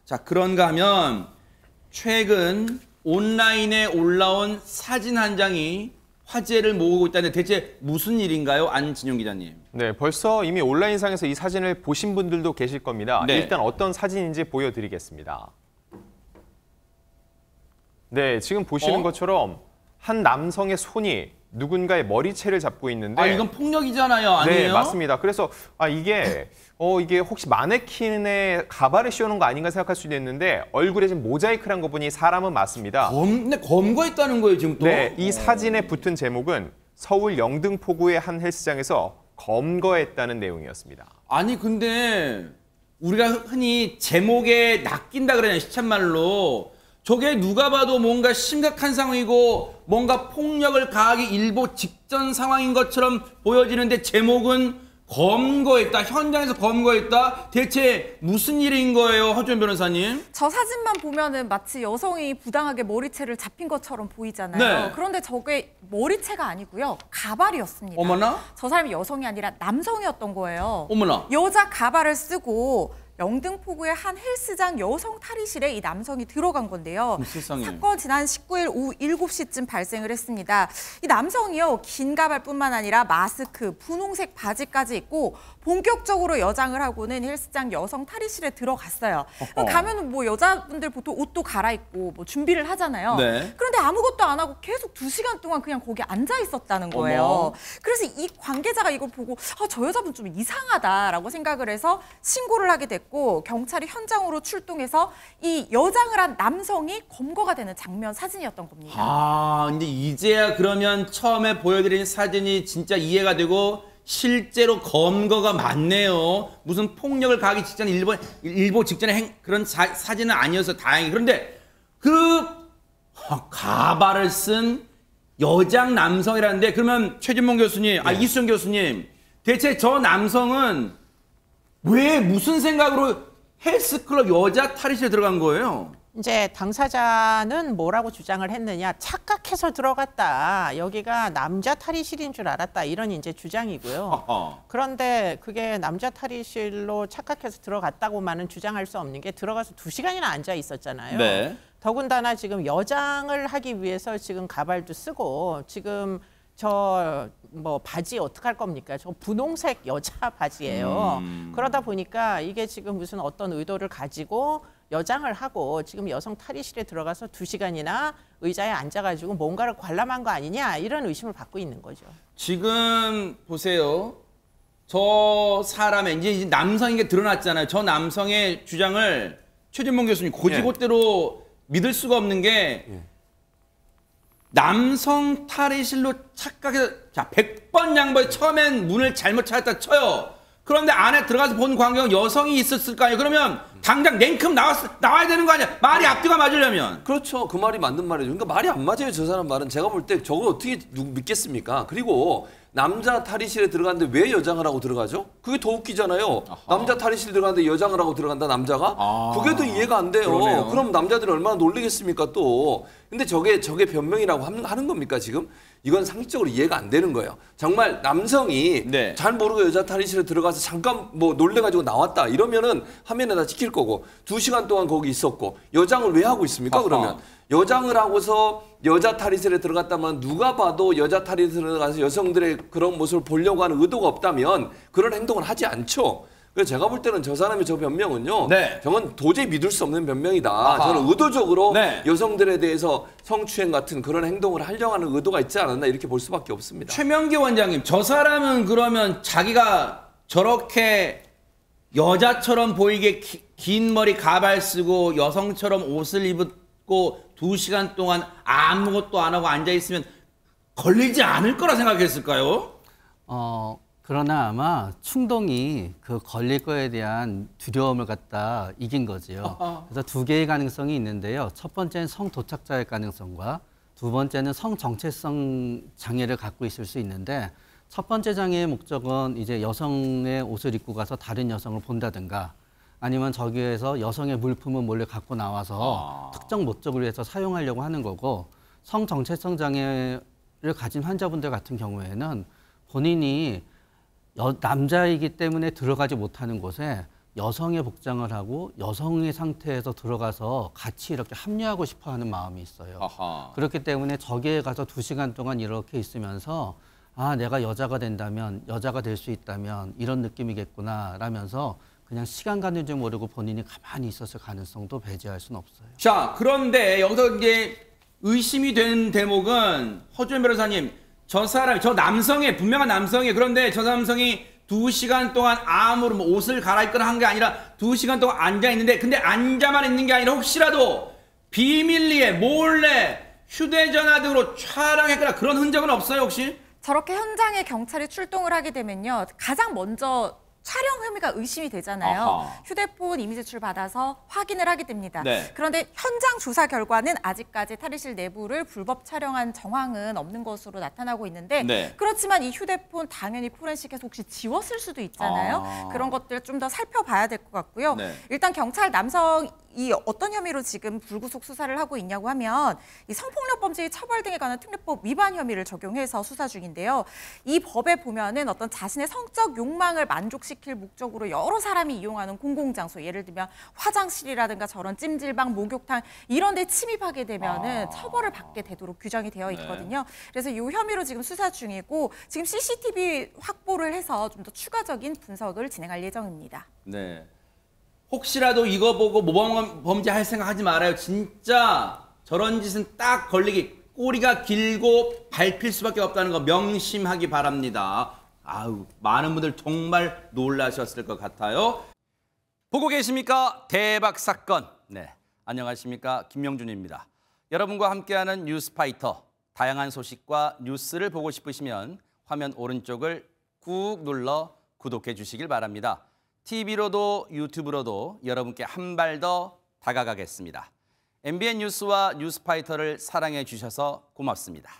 자, 그런가 하면 최근 온라인에 올라온 사진 한 장이 화제를 모으고 있다는데 대체 무슨 일인가요? 안진용 기자님. 네, 벌써 이미 온라인상에서 이 사진을 보신 분들도 계실 겁니다. 네. 일단 어떤 사진인지 보여드리겠습니다. 네, 지금 보시는 것처럼 한 남성의 손이 누군가의 머리채를 잡고 있는데 이건 폭력이잖아요, 아니에요? 네, 맞습니다. 그래서 이게 혹시 마네킹에 가발을 씌우는 거 아닌가 생각할 수도 있는데 얼굴에 지금 모자이크를 한 거 보니 사람은 맞습니다. 근데 검거했다는 거예요, 지금 또? 네, 이 사진에 붙은 제목은 서울 영등포구의 한 헬스장에서 검거했다는 내용이었습니다. 아니, 근데 우리가 흔히 제목에 낚인다 그러잖아요, 시쳇말로. 저게 누가 봐도 뭔가 심각한 상황이고 뭔가 폭력을 가하기 일보 직전 상황인 것처럼 보여지는데 제목은 검거했다, 현장에서 검거했다. 대체 무슨 일인 거예요, 허주연 변호사님? 저 사진만 보면은 마치 여성이 부당하게 머리채를 잡힌 것처럼 보이잖아요. 네. 그런데 저게 머리채가 아니고요, 가발이었습니다. 어머나? 저 사람이 여성이 아니라 남성이었던 거예요. 어머나. 여자 가발을 쓰고 영등포구의 한 헬스장 여성 탈의실에 이 남성이 들어간 건데요. 세상에. 사건 지난 19일 오후 7시쯤 발생을 했습니다. 이 남성이요, 긴 가발뿐만 아니라 마스크, 분홍색 바지까지 입고 본격적으로 여장을 하고는 헬스장 여성 탈의실에 들어갔어요. 가면은 뭐 여자분들 보통 옷도 갈아입고 뭐 준비를 하잖아요. 네. 그런데 아무것도 안 하고 계속 2시간 동안 그냥 거기 앉아 있었다는 거예요. 어머. 그래서 이 관계자가 이걸 보고 저 여자분 좀 이상하다라고 생각을 해서 신고를 하게 됐고 경찰이 현장으로 출동해서 이 여장을 한 남성이 검거가 되는 장면 사진이었던 겁니다. 근데 이제야 그러면 처음에 보여드린 사진이 진짜 이해가 되고 실제로 검거가 맞네요. 무슨 폭력을 가하기 직전 일보 직전에 그런 사진은 아니어서 다행히. 그런데 가발을 쓴 여장 남성이라는데 그러면 최진봉 교수님, 이수정 교수님, 대체 저 남성은 왜 무슨 생각으로 헬스클럽 여자 탈의실에 들어간 거예요? 이제 당사자는 뭐라고 주장을 했느냐, 착각해서 들어갔다, 여기가 남자 탈의실인 줄 알았다, 이런 이제 주장이고요. 그런데 그게 남자 탈의실로 착각해서 들어갔다고만은 주장할 수 없는 게 들어가서 2시간이나 앉아 있었잖아요. 네. 더군다나 지금 여장을 하기 위해서 지금 가발도 쓰고 지금 저 뭐 바지 어떡할 겁니까? 저 분홍색 여자 바지예요. 그러다 보니까 이게 지금 무슨 어떤 의도를 가지고 여장을 하고 지금 여성 탈의실에 들어가서 2시간이나 의자에 앉아가지고 뭔가를 관람한 거 아니냐, 이런 의심을 받고 있는 거죠. 지금 보세요. 저 사람의 이제 남성인 게 드러났잖아요. 저 남성의 주장을 최진봉 교수님 고지고대로 믿을 수가 없는 게 남성 탈의실로 착각해서 100번 양보해 처음엔 문을 잘못 찾았다 쳐요. 그런데 안에 들어가서 본 광경은 여성이 있었을 거 아니에요. 그러면 당장 냉큼 나와야 되는 거 아니야. 말이 앞뒤가 맞으려면. 그렇죠. 그 말이 맞는 말이죠. 그러니까 말이 안 맞아요. 저 사람 말은. 제가 볼 때 저걸 어떻게 믿겠습니까? 그리고 남자 탈의실에 들어갔는데 왜 여장을 하고 들어가죠? 그게 더 웃기잖아요. 남자 탈의실 들어갔는데 여장을 하고 들어간다, 남자가? 그게 더 이해가 안 돼요. 그러네요. 그럼 남자들은 얼마나 놀라겠습니까, 또. 근데 저게 변명이라고 하는 겁니까, 지금? 이건 상식적으로 이해가 안 되는 거예요. 정말 남성이 잘 모르고 여자 탈의실에 들어가서 잠깐 뭐 놀래가지고 나왔다, 이러면은 화면에다 찍힐 거고, 2시간 동안 거기 있었고, 여장을 왜 하고 있습니까, 그러면? 여장을 하고서 여자 탈의실에 들어갔다면 누가 봐도 여자 탈의실에 들어가서 여성들의 그런 모습을 보려고 하는 의도가 없다면 그런 행동을 하지 않죠. 그래서 제가 볼 때는 저 사람의 저 변명은요, 저건 도저히 믿을 수 없는 변명이다. 저는 의도적으로 여성들에 대해서 성추행 같은 그런 행동을 하려고 하는 의도가 있지 않았나, 이렇게 볼 수밖에 없습니다. 최명기 원장님, 저 사람은 그러면 자기가 저렇게 여자처럼 보이게 긴 머리 가발 쓰고 여성처럼 옷을 입고 2시간 동안 아무것도 안 하고 앉아있으면 걸리지 않을 거라 생각했을까요? 그러나 아마 충동이 그 걸릴 거에 대한 두려움을 갖다 이긴 거지요. 그래서 2개의 가능성이 있는데요. 첫 번째는 성도착자의 가능성과 두 번째는 성정체성 장애를 갖고 있을 수 있는데, 첫 번째 장애의 목적은 이제 여성의 옷을 입고 가서 다른 여성을 본다든가, 아니면 저기에서 여성의 물품을 몰래 갖고 나와서 특정 목적을 위해서 사용하려고 하는 거고, 성정체성 장애를 가진 환자분들 같은 경우에는 본인이 남자이기 때문에 들어가지 못하는 곳에 여성의 복장을 하고 여성의 상태에서 들어가서 같이 이렇게 합류하고 싶어하는 마음이 있어요. 아하. 그렇기 때문에 저기에 가서 2시간 동안 이렇게 있으면서 아, 내가 여자가 된다면, 여자가 될 수 있다면 이런 느낌이겠구나 라면서 그냥 시간 가는 줄 모르고 본인이 가만히 있었을 가능성도 배제할 수는 없어요. 자, 그런데 여기서 이제 의심이 되는 대목은 허준 변호사님, 저 남성의 분명한 남성이 그런데 저 남성이 2시간 동안 아무런 옷을 갈아입거나 한 게 아니라 2시간 동안 앉아 있는데 근데 앉아만 있는 게 아니라 혹시라도 비밀리에 몰래 휴대전화 등으로 촬영했거나 그런 흔적은 없어요 혹시? 저렇게 현장에 경찰이 출동을 하게 되면요. 가장 먼저 촬영 혐의가 의심이 되잖아요. 아하. 휴대폰 이미 제출받아서 확인을 하게 됩니다. 네. 그런데 현장 조사 결과는 아직까지 탈의실 내부를 불법 촬영한 정황은 없는 것으로 나타나고 있는데 네. 그렇지만 이 휴대폰 당연히 포렌식에서 혹시 지웠을 수도 있잖아요. 아. 그런 것들 좀 더 살펴봐야 될 것 같고요. 네. 일단 경찰 남성이 어떤 혐의로 지금 불구속 수사를 하고 있냐고 하면 이 성폭력범죄의 처벌 등에 관한 특례법 위반 혐의를 적용해서 수사 중인데요. 이 법에 보면은 어떤 자신의 성적 욕망을 만족시킬 목적으로 여러 사람이 이용하는 공공장소, 예를 들면 화장실이라든가 저런 찜질방, 목욕탕 이런 데 침입하게 되면은 처벌을 받게 되도록 규정이 되어 있거든요. 그래서 이 혐의로 지금 수사 중이고 지금 CCTV 확보를 해서 좀 더 추가적인 분석을 진행할 예정입니다. 네. 혹시라도 이거 보고 모범 범죄 할 생각 하지 말아요. 진짜 저런 짓은 딱 걸리기 꼬리가 길고 밟힐 수밖에 없다는 거 명심하기 바랍니다. 아우, 많은 분들 정말 놀라셨을 것 같아요. 보고 계십니까? 대박 사건. 네, 안녕하십니까? 김명준입니다. 여러분과 함께하는 뉴스파이터. 다양한 소식과 뉴스를 보고 싶으시면 화면 오른쪽을 꾹 눌러 구독해 주시길 바랍니다. TV로도 유튜브로도 여러분께 한 발 더 다가가겠습니다. MBN 뉴스와 뉴스파이터를 사랑해 주셔서 고맙습니다.